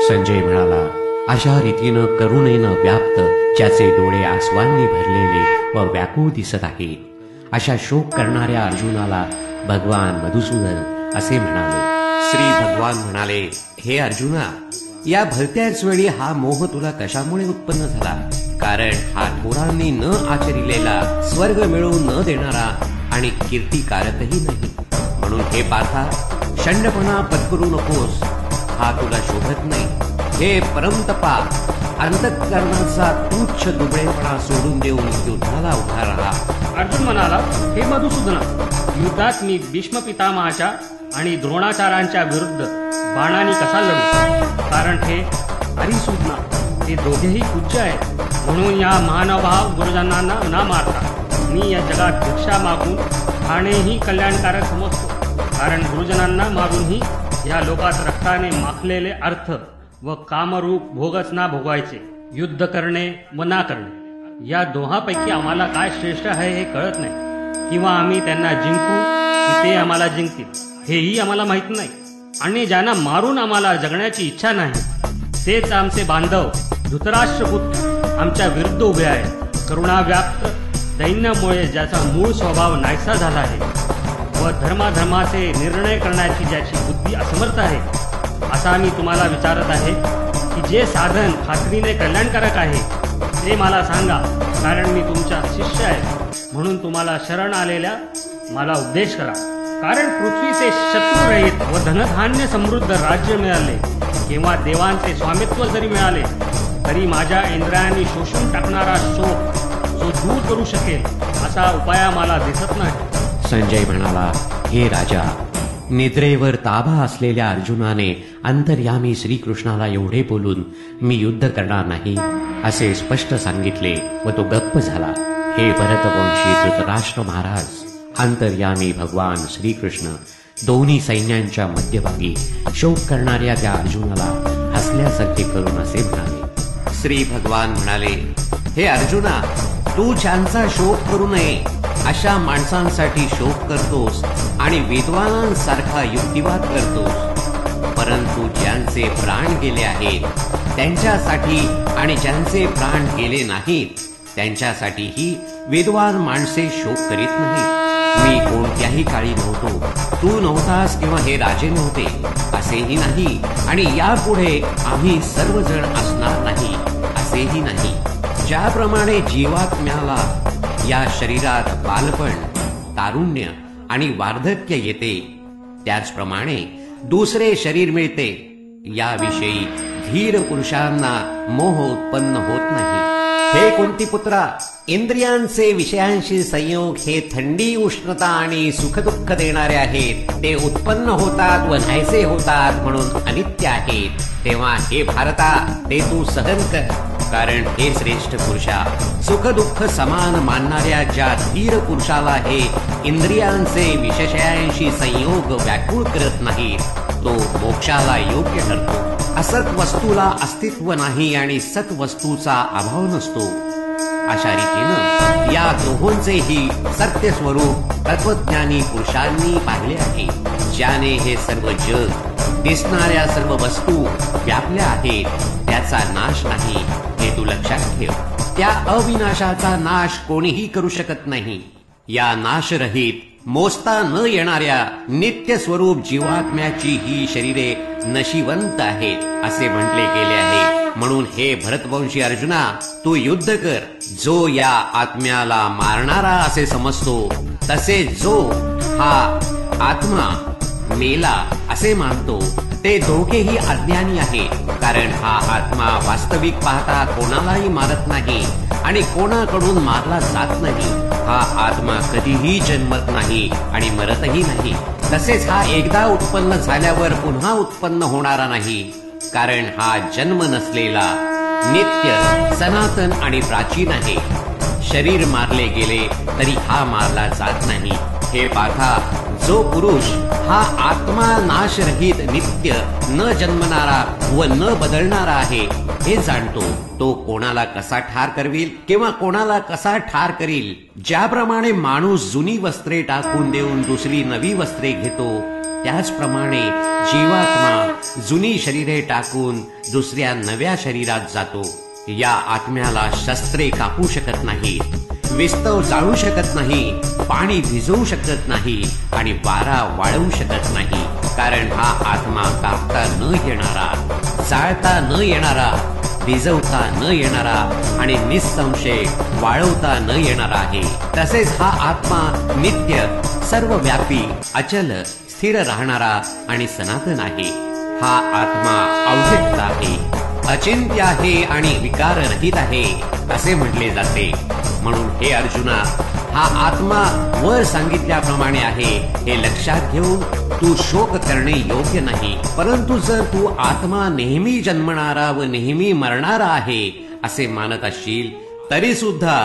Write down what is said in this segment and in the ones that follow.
संजय म्हणाला, अशा रीतीनं करुणेनं व्याप्त ज्याचे डोळे आसवांनी भरलेले व व्याकुळ दिसत आहेत, अशा शोक करणाऱ्या अर्जुनाला भगवान मधुसूदन असे म्हणाले. श्री भगवान म्हणाले, हे अर्जुना, या भलत्याच वेळी हा मोह तुला कशामुळे उत्पन्न झाला? कारण हा थोरांनी न आचरिलेला, स्वर्ग मिळवून न देणारा आणि कीर्तिकारकही नाही. म्हणून हे पार्था, षंडपणा पत्करू नकोस, हा तुला शोभत नाही. हे परमतपा, अंतःकरणाचा तुच्छ दुबळेपणा सोडून देऊन युद्धाला उभा राहा. अर्जुन म्हणाला, हे मधुसूदना, युद्धात मी भीष्म पितामहाच्या आणि द्रोणाचार्यांच्या विरुद्ध बाणाने कसा लढू? कारण हे हरिसूदना, हे दोघेही पूज्य आहेत. म्हणून या महानुभाव गुरुजनांना न मारता मी या जगात भिक्षा मागून खाणेही कल्याणकारक समजतो. कारण गुरुजनांना मारूनही या लोकात रक्ताने माखलेले अर्थ व कामरूप भोगच ना भोगायचे. युद्ध करणे व ना करणे या दोहांपैकी आम्हाला काय श्रेष्ठ आहे हे कळत नाही. किंवा आम्ही त्यांना जिंकू की ते आम्हाला जिंकतील हेही आम्हाला माहित नाही. आणि ज्यांना मारून आम्हाला जगण्याची इच्छा नाही तेच आमचे बांधव धृतराष्ट्रपुत्र आमच्या विरुद्ध उभे आहेत. करुणाव्याप्त दैन्यामुळे ज्याचा मूळ स्वभाव नाहीसा झाला आहे व धर्माधर्माचे निर्णय करण्याची ज्याची बुद्धी असमर्थ आहे, असा मी तुम्हाला विचारत आहे की जे साधन खात्रीने कल्याणकारक आहे ते मला सांगा. कारण मी तुमचा शिष्य आहे. म्हणून तुम्हाला शरण आलेल्या मला उपदेश करा. कारण पृथ्वीचे शत्रुरहित व धनधान्य समृद्ध राज्य मिळाले किंवा देवांचे स्वामित्व जरी मिळाले तरी माझ्या इंद्रियांनी शोषून टाकणारा शोक जो दूर करू शकेल असा उपाय मला दिसत नाही. संजय म्हणाला, हे राजा, निद्रेवर ताबा असलेल्या अर्जुनाने अंतर्यामी श्रीकृष्णाला एवढे बोलून मी युद्ध करणार नाही असे स्पष्ट सांगितले व तो गप्प झाला. हे भरतवंशी धृतराष्ट्र महाराज, अंतर्यामी भगवान श्रीकृष्ण दोन्ही सैन्यांच्या मध्यभागी शोक करणाऱ्या त्या अर्जुनाला हसल्यासारखे करून असे म्हणाले. श्री भगवान म्हणाले, हे अर्जुना, तू ज्यांचा शोक करू नये अशा माणसांसाठी शोक करतोस आणि विद्वानांसारखा युक्तिवाद करतोस. परंतु ज्यांचे प्राण गेले आहेत त्यांच्यासाठी आणि ज्यांचे प्राण गेले नाहीत त्यांच्यासाठीही विद्वान माणसे शोक करीत नाहीत. मी कोणत्याही काळी नव्हतो, तू नव्हतास किंवा हे राजे नव्हते असेही नाही, आणि यापुढे आम्ही सर्वजण असणार नाही असेही नाही. ज्याप्रमाणे जीवात्म्याला या शरीरात बालपण, तारुण्य आणि वार्धक्य येते त्याचप्रमाणे दुसरे शरीर मिळते. याविषयी धीर पुरुषांना मोह उत्पन्न होत नाही. हे कुंतीपुत्रा, इंद्रियांचे विषयांशी संयोग हे थंडी, उष्णता आणि सुखदुःख देणारे आहेत. ते उत्पन्न होतात व नाहीसे होतात म्हणून अनित्य आहेत. तेव्हा हे भारता, ते तू सहन कर. कारण हे श्रेष्ठ पुरुषा, सुखदुःख समान मानणाऱ्या ज्या धीर पुरुषाला हे इंद्रियांचे विषयांशी संयोग व्याकुळ करत नाही तो मोक्षाला योग्य ठरतो असत वस्तूला अस्तित्व नाही आणि सत वस्तूचा अभाव नसतो. अशा रीतीनं या दोहोंचेही सत्य स्वरूप तत्वज्ञानी पुरुषांनी पाहिले आहे. ज्याने हे सर्व जग, दिसणाऱ्या सर्व वस्तू व्यापल्या आहेत, त्याचा नाश नाही हे तू लक्षात ठेव. त्या अविनाशाचा नाश कोणीही करू शकत नाही. या नाशरहित, मोजता न येणाऱ्या नित्य स्वरूप जीवात्म्याची ही शरीरे नशिवंत आहेत असे म्हटले गेले आहे. म्हणून हे भरतवंशी अर्जुना, तू युद्ध कर. जो या आत्म्याला मारणारा असे समजतो, तसे जो हा आत्मा मेला असे मानतो, ते दोघेही अज्ञानी आहेत. कारण हा आत्मा वास्तविक पाहता कोणालाही मारत नाही आणि कोणाकडून मारला जात नाही. हा आत्मा कधीही जन्मत नाही आणि मरतही नाही. तसेच हा एकदा उत्पन्न झाल्यावर पुन्हा उत्पन्न होणारा नाही. कारण हा जन्म नसलेला, नित्य, सनातन आणि प्राचीन आहे. शरीर मारले गेले तरी हा मारला जात नाही. हे पाथा, जो पुरुष हा आत्मा नाशरहित, नित्य, न जन्मणारा व न बदलणारा आहे हे जाणतो, तो कोणाला कसा ठार करविल किंवा कोणाला कसा ठार करील. ज्याप्रमाणे माणूस जुनी वस्त्रे टाकून देऊन दुसरी नवी वस्त्रे घेतो, त्याचप्रमाणे जीवात्मा जुनी शरीरे टाकून दुसऱ्या नव्या शरीरात जातो. या आत्म्याला शस्त्रे कापू शकत नाही, विस्तव जाळू शकत नाही, पाणी भिजवू शकत नाही आणि वारा वाळवू शकत नाही. कारण हा आत्मा कापता न येणारा, जाळता न येणारा, भिजवता न येणारा आणि निःसंशय वाळवता न येणारा आहे. तसेच हा आत्मा नित्य, सर्वव्यापी, अचल, स्थिर राहणारा आणि सनातन आहे. हा आत्मा अव्यक्त आहे, अचिंत्य आहे आणि विकाररहित आहे असे म्हटले जाते. म्हणून हे अर्जुना, हा आत्मा वर सांगितल्याप्रमाणे आहे हे लक्षात घेऊन तू शोक करणे योग्य नाही. परंतु जर तू आत्मा नेहमी जन्मणारा व नेहमी मरणारा आहे असे मानत असशील, तरी सुद्धा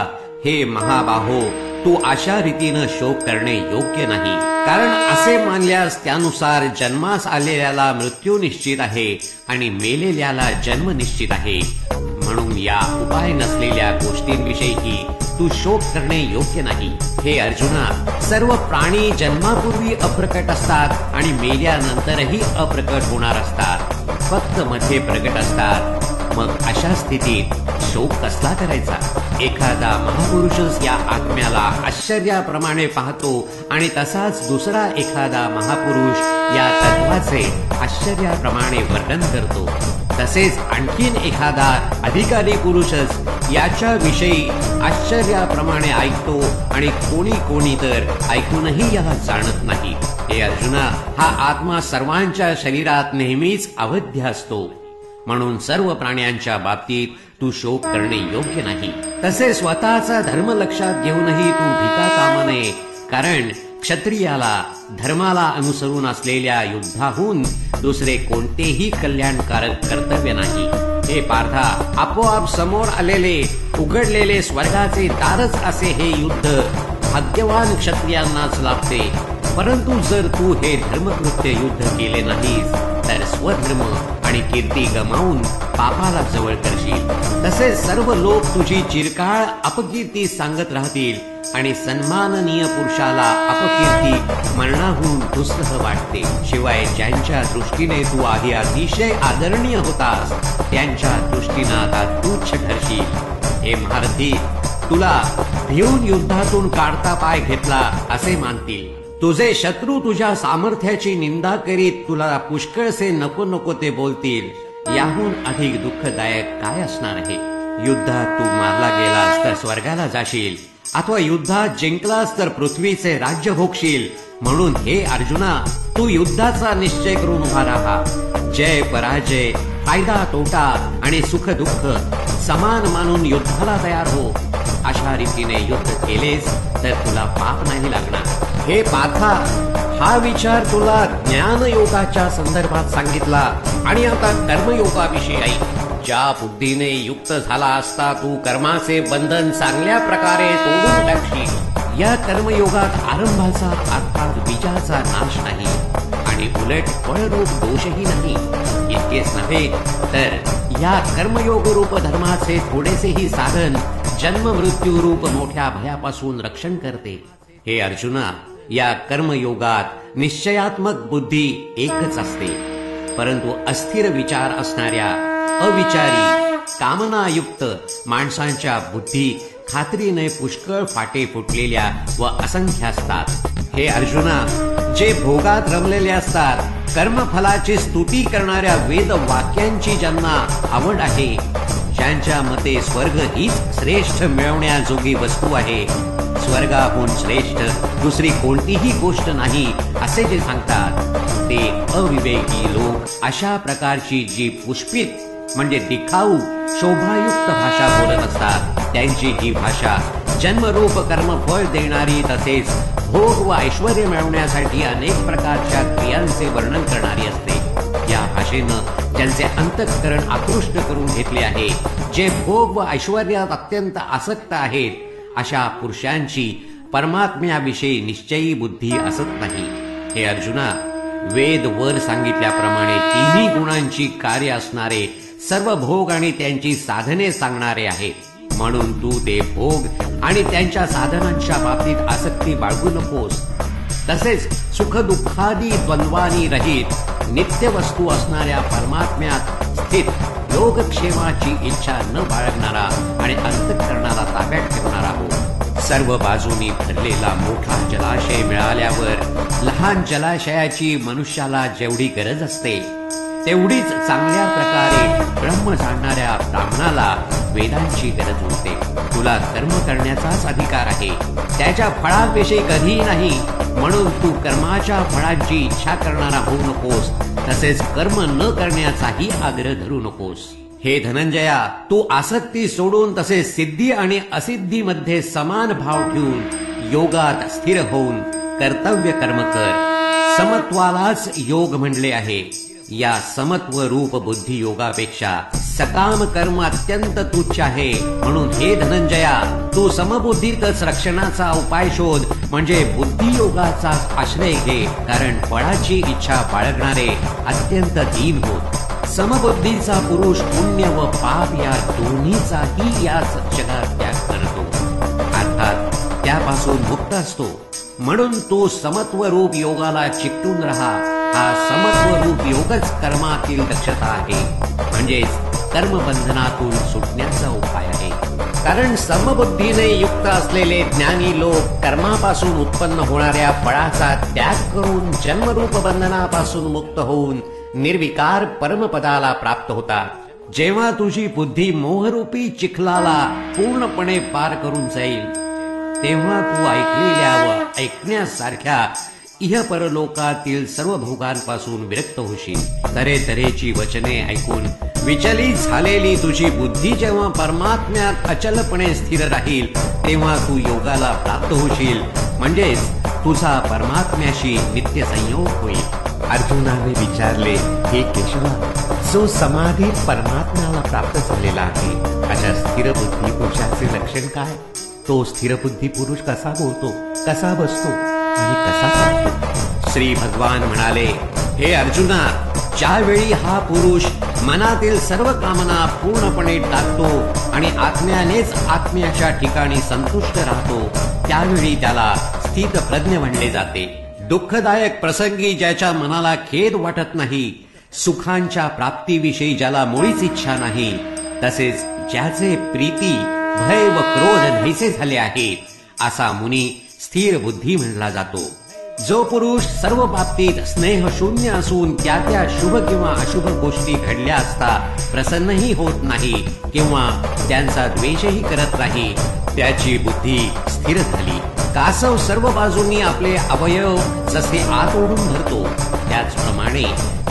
हे महाबाहो, तू अशा रीतीनं शोक करणे योग्य नाही. कारण असे मानल्यास त्यानुसार जन्मास आलेल्याला मृत्यू निश्चित आहे आणि मेलेल्याला जन्म निश्चित आहे. म्हणून या उपाय नसलेल्या गोष्टींविषयी तू शोक करणे योग्य नाही. हे अर्जुना, सर्व प्राणी जन्मापूर्वी अप्रकट असतात आणि मेल्यानंतरही अप्रकट होणार असतात, फक्त मध्ये प्रकट असतात. मग अशा स्थितीत शोक कसला करायचा? एखादा महापुरुषच या आत्म्याला आश्चर्याप्रमाणे पाहतो आणि तसाच दुसरा एखादा महापुरुष या तत्वाचे आश्चर्याप्रमाणे वर्णन करतो. तसेच आणखीन एखादा अधिकारी पुरुषच याच्या विषयी आश्चर्याप्रमाणे ऐकतो आणि कोणी तर ऐकूनही याला जाणत नाही. हे अर्जुना, हा आत्मा सर्वांच्या शरीरात नेहमीच अवध्य असतो. म्हणून सर्व प्राण्यांच्या बाबतीत तू शोक करणे योग्य नाही. तसे स्वतःचा धर्म लक्षात घेऊनही तू भिता कामा नये. कारण क्षत्रियाला धर्माला अनुसरून असलेल्या युद्धाहून दुसरे कोणतेही कल्याणकारक कर्तव्य नाही. हे पार्था, आपोआप समोर आलेले उघडलेले स्वर्गाचे दारच असे हे युद्ध भाग्यवान क्षत्रियांनाच लाभते. परंतु जर तू हे धर्मकृत्य युद्ध केले नाहीस, तर स्वधर्म आणि कीर्ती गमावून पापाला जवळ करशील. तसेच सर्व लोक तुझी चिरकाळ अपकीर्ती सांगत राहतील आणि सन्माननीय पुरुषाला अपकीर्ती मरणाहून दुस्सह वाटते. शिवाय ज्यांच्या दृष्टीने तू आधी अतिशय आदरणीय होतास, त्यांच्या दृष्टीनं आता तुच्छ ठरशील. हे महारथी, तुला भिवून युद्धातून काढता पाय घेतला असे मानतील. तुझे शत्रू तुझ्या सामर्थ्याची निंदा करीत तुला पुष्कळसे नको नको ते बोलतील. याहून अधिक दुःखदायक काय असणार आहे? युद्धात तू मारला गेलास तर स्वर्गाला जाशील, अथवा युद्धात जिंकलास तर पृथ्वीचे राज्य भोगशील. म्हणून हे अर्जुना, तू युद्धाचा निश्चय करून उभा राहा. जय पराजय, फायदा तोटा आणि सुख दुःख समान मानून युद्धाला तयार हो. अशा रीतीने युद्ध केलेस तर तुला पाप नाही लागणार. हे पार्था, हा विचार तुला ज्ञानयोगाच्या संदर्भात सांगितला आणि आता कर्मयोगाविषयी ऐक. ज्या बुद्धीने युक्त झाला असता तू कर्माचे बंधन चांगल्या प्रकारे तोडून टाकशील. या कर्मयोगात आरंभाचा अर्थात बीजाचा नाश नाही आणि उलट फळरूप दोषही नाही. इतकेच नव्हे तर या कर्मयोग रूप धर्माचे थोडेसेही साधन जन्म मृत्यू रूप मोठ्या भयापासून रक्षण करते. हे अर्जुना, या कर्मयोगात निश्चयात्मक बुद्धी एकच असते, परंतु अस्थिर विचार असणाऱ्या अविचारी कामनायुक्त माणसांच्या बुद्धी खात्रीने पुष्कळ फाटे फुटलेल्या व असंख्य असतात. हे अर्जुना, जे भोगात रमलेले असतात, कर्मफलाची स्तुती करणाऱ्या वेद वाक्यांची ज्यांना आवड आहे, ज्यांच्या मते स्वर्ग हीच श्रेष्ठ मिळवण्याजोगी वस्तू आहे, स्वर्गाहून श्रेष्ठ दुसरी कोणतीही गोष्ट नाही असे जे सांगतात, ते अविवेकी लोक अशा प्रकारची जी पुष्पित म्हणजे दिखाऊ शोभायुक्त भाषा बोलत असतात, त्यांची ही भाषा जन्मरूप कर्मफळ देणारी तसेच भोग व ऐश्वर्य मिळवण्यासाठी अनेक प्रकारच्या क्रियांचे वर्णन करणारी असते. या भाषेनं ज्यांचे अंतःकरण आकृष्ट करून घेतले आहे, जे भोग व ऐश्वर्यात अत्यंत आसक्त आहेत, अशा पुरुषांची परमात्म्याविषयी निश्चयी बुद्धी असत नाही. हे अर्जुना, वेद वर सांगितल्याप्रमाणे तिन्ही गुणांची कार्य असणारे सर्व भोग आणि त्यांची साधने सांगणारे आहेत. म्हणून तू ते भोग आणि त्यांच्या साधनांच्या बाबतीत आसक्ती बाळगू नकोस. तसेच सुख दुःखादी द्वंद्वानी रहित नित्य वस्तू असणाऱ्या परमात्म्यात स्थित योगक्षेमाची इच्छा न बाळगणारा आणि अंतःकरणाला ताब्यात ठेवणारा हो. सर्व बाजूनी भरलेला मोठा जलाशय मिळाल्यावर लहान जलाशयाची मनुष्याला जेवढी गरज असते, तेवढीच चांगल्या प्रकारे ब्रह्म जाणणाऱ्या ब्राह्मणाला वेदांची गरज उरते. तुला कर्म करण्याचाच अधिकार आहे, त्याच्या फळाविषयी कधीही नाही. म्हणून तू कर्माच्या फळांची इच्छा करणारा होऊ नकोस, तसेच कर्म न करण्याचाही आग्रह धरू नकोस. हे धनंजया, तू आसक्ती सोडून तसेच सिद्धी आणि असिद्धीमध्ये समान भाव ठेवून योगात स्थिर होऊन कर्तव्य कर्म कर. समत्वालाच योग म्हणले आहे. या समत्व रूप बुद्धी योगापेक्षा सकाम कर्म अत्यंत तुच्छ आहे. म्हणून हे धनंजया, तू समबुद्धीतच रक्षणाचा उपाय शोध, म्हणजे बुद्धी योगाचा आश्रय घे. कारण फळाची इच्छा बाळगणारे अत्यंत दीन होत. समबुद्धीचा पुरुष पुण्य व पाप या दोन्हीचाही याच जगात त्याग करतो, अर्थात त्यापासून मुक्त असतो. म्हणून तो समत्व रूप योगाला चिकटून राहा. हा समत्व रूप योगच कर्मातील दक्षता आहे, म्हणजेच कर्मबंधनातून सुटण्याचा उपाय आहे. कारण समबुद्धीने युक्त असलेले ज्ञानी लोक कर्मापासून उत्पन्न होणाऱ्या फळाचा त्याग करून जन्मरूप बंधनापासून मुक्त होऊन निर्विकार परमपदाला प्राप्त होतात. जेव्हा तुझी बुद्धी मोहरूपी चिखलाला पूर्णपणे पार करून जाईल, तेव्हा तू ऐकलेल्या व ऐकण्यासारख्या इह परलोकातील सर्व भोगांपासून विरक्त होशील. तऱ्हेतऱ्हेची वचने ऐकून विचलित झालेली तुझी बुद्धी जेव्हा परमात्म्यात अचलपणे स्थिर राहील, तेव्हा तू योगाला प्राप्त होशील, म्हणजेच तुझा परमात्म्याशी नित्य संयोग होईल. अर्जुनाने विचारले, हे केशवा, जो समाधीत परमात्म्याला प्राप्त झालेला आहे, अशा स्थिर बुद्धी पुरुषाचे लक्षण काय? तो स्थिर बुद्धी पुरुष कसा बोलतो, कसा बसतो आणि कसा चालतो? श्री भगवान म्हणाले, हे अर्जुना, ज्यावेळी हा पुरुष मनातील सर्व कामना पूर्णपणे टाकतो आणि आत्म्यानेच आत्म्याच्या ठिकाणी संतुष्ट राहतो, त्यावेळी त्याला स्थित प्रज्ञ म्हणले जाते. दुःखदायक प्रसंगी ज्याच्या मनाला खेद वाटत नाही, सुखांच्या प्राप्तीविषयी ज्याला मुळीच इच्छा नाही, तसेच ज्याचे प्रीती भय व क्रोध नाहीसे झाले आहे, असा मुनी स्थिर बुद्धी म्हणला जातो. जो पुरुष सर्व बाबतीत स्नेह शून्य असून त्या त्या शुभ किंवा अशुभ गोष्टी घडल्या असता प्रसन्नही होत नाही किंवा त्यांचा द्वेषही करत नाही, त्याची बुद्धी स्थिर झाली. कासव सर्व बाजूंनी आपले अवयव जसे आत ओढून धरतो, त्याचप्रमाणे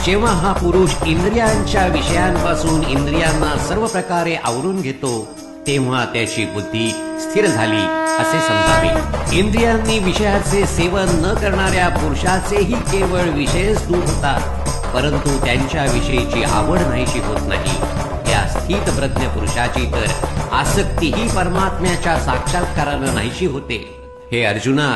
जेव्हा हा पुरुष इंद्रियांच्या विषयांपासून इंद्रियांना सर्व प्रकारे आवरून घेतो, तेव्हा त्याची बुद्धी स्थिर झाली असे समजावे. इंद्रियांनी विषयाचे सेवन न करणाऱ्या पुरुषाचेही केवळ विषयच दूर होतात, परंतु त्यांच्या विषयीची आवड नाहीशी होत नाही. या स्थित प्रज्ञ पुरुषाची तर आसक्तीही परमात्म्याच्या साक्षात्कारानं नाहीशी होते. हे अर्जुना,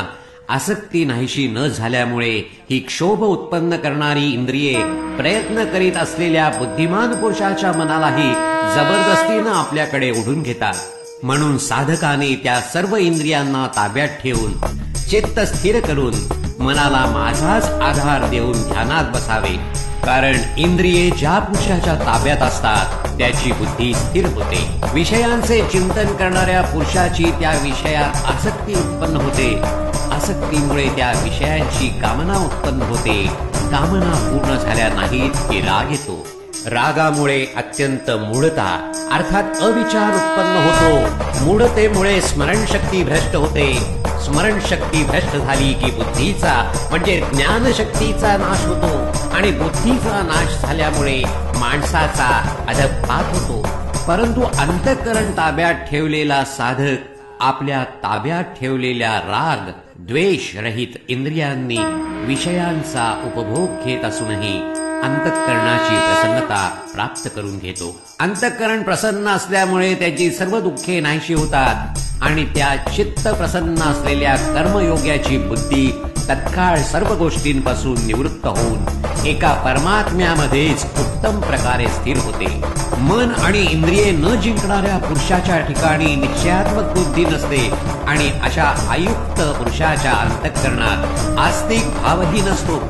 आसक्ती नाहीशी न झाल्यामुळे ही क्षोभ उत्पन्न करणारी इंद्रिये प्रयत्न करीत असलेल्या बुद्धिमान पुरुषाच्या मनालाही जबरदस्तीनं आपल्याकडे ओढून घेतात। म्हणून साधकाने त्या सर्व इंद्रियांना ताब्यात ठेवून चित्त स्थिर करून मनाला माझाच आधार देऊन ध्यानात बसावे। कारण इंद्रिये ज्या पुरुषाच्या ताब्यात असतात त्याची बुद्धी स्थिर होते। विषयांचे चिंतन करणाऱ्या पुरुषाची त्या विषयात आसक्ती उत्पन्न होते। आसक्तीमुळे त्या विषयांची कामना उत्पन्न होते। कामना पूर्ण झाल्या नाहीत की राग येतो। रागामुळे अत्यंत मूढता अर्थात अविचार उत्पन्न होतो। मूढतेमुळे स्मरणशक्ती भ्रष्ट होते। स्मरणशक्ती भ्रष्ट झाली की बुद्धीचा म्हणजे ज्ञानशक्तीचा नाश होतो आणि बुद्धीचा नाश झाल्यामुळे माणसाचा अधःपात होतो। परंतु अंतःकरण ताब्यात ठेवलेला साधक आपल्या ताब्यात ठेवलेल्या राग द्वेष रहित इंद्रियांनी विषयांचा उपभोग घेत असूनही अंतःकरणाची प्रसन्नता प्राप्त करून घेतो। अंतःकरण प्रसन्न असल्यामुळे त्याची सर्व दुःखे नाहीशी होतात आणि त्या चित्त प्रसन्न असलेल्या कर्मयोग्याची बुद्धी तत्काळ सर्व गोष्टींपासून निवृत्त होऊन एका परमात्म्यामध्येच उत्तम प्रकारे स्थिर होते। मन आणि इंद्रिये न जिंकणाऱ्या पुरुषाच्या ठिकाणी निश्चयात्मक बुद्धी नसते आणि अशा आयुक्त पुरुषाच्या अंतःकरणात आस्तिक भावही नसतो।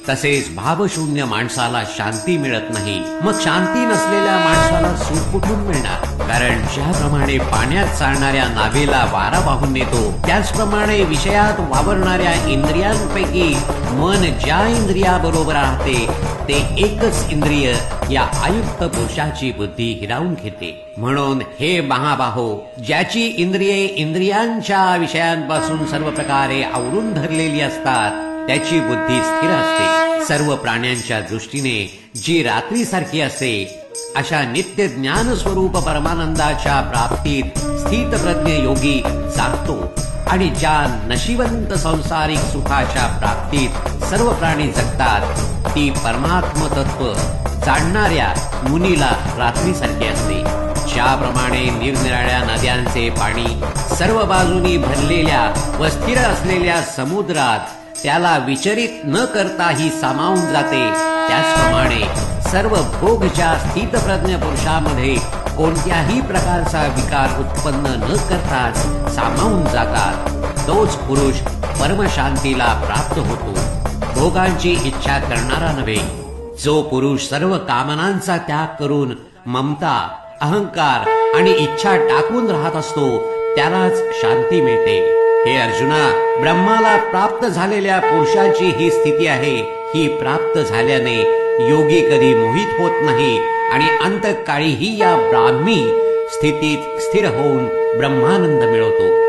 तसेच भावशून्य माणसाला शांती मिळत नाही। मग शांती नसलेल्या माणसाला सुख कुठून मिळणार? कारण ज्याप्रमाणे पाण्यात चालणाऱ्या नावेला वारा वाहून नेतो त्याचप्रमाणे विषयात वावरणाऱ्या इंद्रियांपैकी मन ज्या इंद्रियाबरोबर राहते ते एकच इंद्रिय या आयुक्त पुरुषाची बुद्धी हिरावून घेते। म्हणून हे महाबाहो, ज्याची इंद्रिये इंद्रियांच्या विषयांपासून सर्व प्रकारे आवरून धरलेली असतात त्याची बुद्धी स्थिर असते। सर्व प्राण्यांच्या दृष्टीने जी रात्रीसारखी असते अशा नित्य ज्ञान स्वरूप परमानंदाच्या प्राप्तीत स्थितप्रज्ञ योगी जागतो आणि ज्या नशिवंत सांसारिक सुखाच्या प्राप्तीत सर्व प्राणी जगतात ती परमात्म तत्व जाणणाऱ्या मुनीला रात्रीसारखी असते। ज्याप्रमाणे निरनिराळ्या नद्यांचे पाणी सर्व बाजूनी भरलेल्या व स्थिर असलेल्या समुद्रात त्याला विचलित न करताही सामावून जाते त्याचप्रमाणे सर्व भोगच्या स्थितप्रज्ञ पुरुषामध्ये कोणत्याही प्रकारचा विकार उत्पन्न न करताच सामावून जातात तोच पुरुष परमशांतीला प्राप्त होतो। भोगांची इच्छा करणारा नव्हे। जो पुरुष सर्व कामनांचा त्याग करून ममता अहंकार आणि इच्छा टाकून राहत असतो त्यालाच शांती मिळते। हे अर्जुना, ब्रह्माला प्राप्त झालेल्या पुरुषाची ही स्थिती आहे। ही प्राप्त झाल्याने योगी कधी मोहित होत नाही आणि अंतकाळीही या ब्राह्मी स्थितीत स्थिर होऊन ब्रह्मानंद मिळवतो।